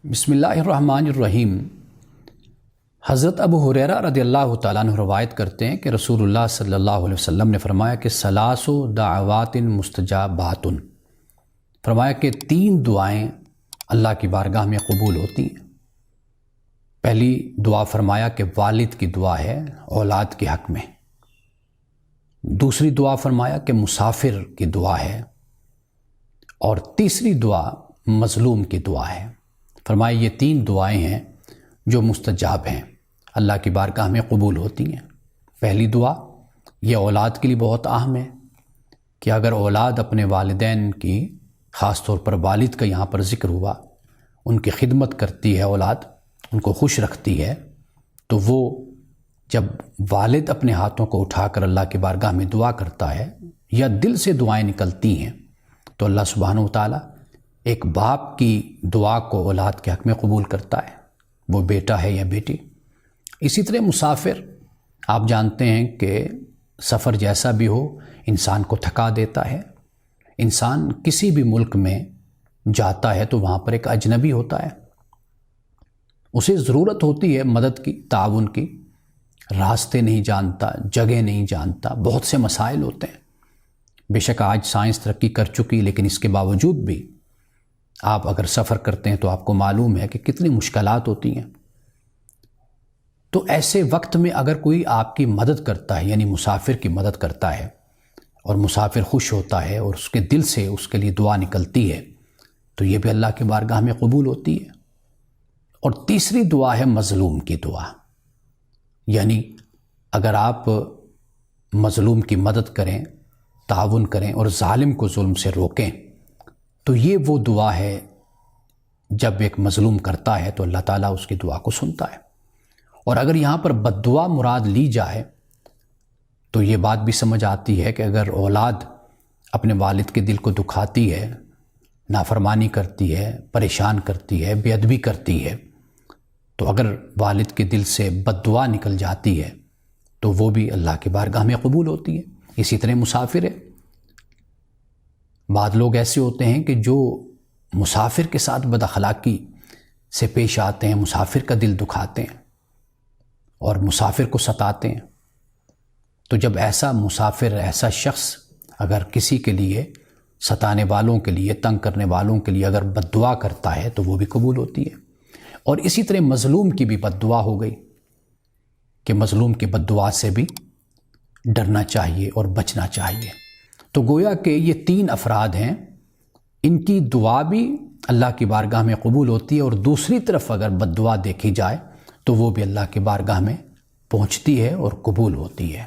بسم اللہ الرحمن الرحیم۔ حضرت ابو ہریرہ رضی اللہ تعالیٰ عنہ روایت کرتے ہیں کہ رسول اللہ صلی اللہ علیہ وسلم نے فرمایا کہ ثلاث دعوات مستجابات، فرمایا کہ 3 دعائیں اللہ کی بارگاہ میں قبول ہوتی ہیں۔ پہلی دعا فرمایا کہ والد کی دعا ہے اولاد کے حق میں، دوسری دعا فرمایا کہ مسافر کی دعا ہے، اور تیسری دعا مظلوم کی دعا ہے۔ فرمایا یہ 3 دعائیں ہیں جو مستجاب ہیں، اللہ کی بارگاہ میں قبول ہوتی ہیں۔ پہلی دعا یہ اولاد کے لیے بہت اہم ہے کہ اگر اولاد اپنے والدین کی، خاص طور پر والد کا یہاں پر ذکر ہوا، ان کی خدمت کرتی ہے، اولاد ان کو خوش رکھتی ہے، تو وہ جب والد اپنے ہاتھوں کو اٹھا کر اللہ کی بارگاہ میں دعا کرتا ہے یا دل سے دعائیں نکلتی ہیں، تو اللہ سبحانہ و تعالیٰ ایک باپ کی دعا کو اولاد کے حق میں قبول کرتا ہے، وہ بیٹا ہے یا بیٹی۔ اسی طرح مسافر، آپ جانتے ہیں کہ سفر جیسا بھی ہو انسان کو تھکا دیتا ہے۔ انسان کسی بھی ملک میں جاتا ہے تو وہاں پر ایک اجنبی ہوتا ہے، اسے ضرورت ہوتی ہے مدد کی، تعاون کی، راستے نہیں جانتا، جگہ نہیں جانتا، بہت سے مسائل ہوتے ہیں۔ بے شک آج سائنس ترقی کر چکی، لیکن اس کے باوجود بھی آپ اگر سفر کرتے ہیں تو آپ کو معلوم ہے کہ کتنی مشکلات ہوتی ہیں۔ تو ایسے وقت میں اگر کوئی آپ کی مدد کرتا ہے، یعنی مسافر کی مدد کرتا ہے، اور مسافر خوش ہوتا ہے اور اس کے دل سے اس کے لیے دعا نکلتی ہے، تو یہ بھی اللہ کی بارگاہ میں قبول ہوتی ہے۔ اور تیسری دعا ہے مظلوم کی دعا، یعنی اگر آپ مظلوم کی مدد کریں، تعاون کریں اور ظالم کو ظلم سے روکیں، تو یہ وہ دعا ہے جب ایک مظلوم کرتا ہے تو اللہ تعالیٰ اس کی دعا کو سنتا ہے۔ اور اگر یہاں پر بد دعا مراد لی جائے تو یہ بات بھی سمجھ آتی ہے کہ اگر اولاد اپنے والد کے دل کو دکھاتی ہے، نافرمانی کرتی ہے، پریشان کرتی ہے، بے ادبی کرتی ہے، تو اگر والد کے دل سے بد دعا نکل جاتی ہے تو وہ بھی اللہ کی بارگاہ میں قبول ہوتی ہے۔ اسی طرح مسافر ہے، بعض لوگ ایسے ہوتے ہیں کہ جو مسافر کے ساتھ بد اخلاقی سے پیش آتے ہیں، مسافر کا دل دکھاتے ہیں اور مسافر کو ستاتے ہیں۔ تو جب ایسا مسافر، ایسا شخص اگر کسی کے لیے، ستانے والوں کے لیے، تنگ کرنے والوں کے لیے اگر بد دعا کرتا ہے تو وہ بھی قبول ہوتی ہے۔ اور اسی طرح مظلوم کی بھی بد دعا ہو گئی کہ مظلوم کی بد دعا سے بھی ڈرنا چاہیے اور بچنا چاہیے۔ تو گویا کہ یہ 3 افراد ہیں، ان کی دعا بھی اللہ کی بارگاہ میں قبول ہوتی ہے، اور دوسری طرف اگر بد دعا دیکھی جائے تو وہ بھی اللہ کی بارگاہ میں پہنچتی ہے اور قبول ہوتی ہے۔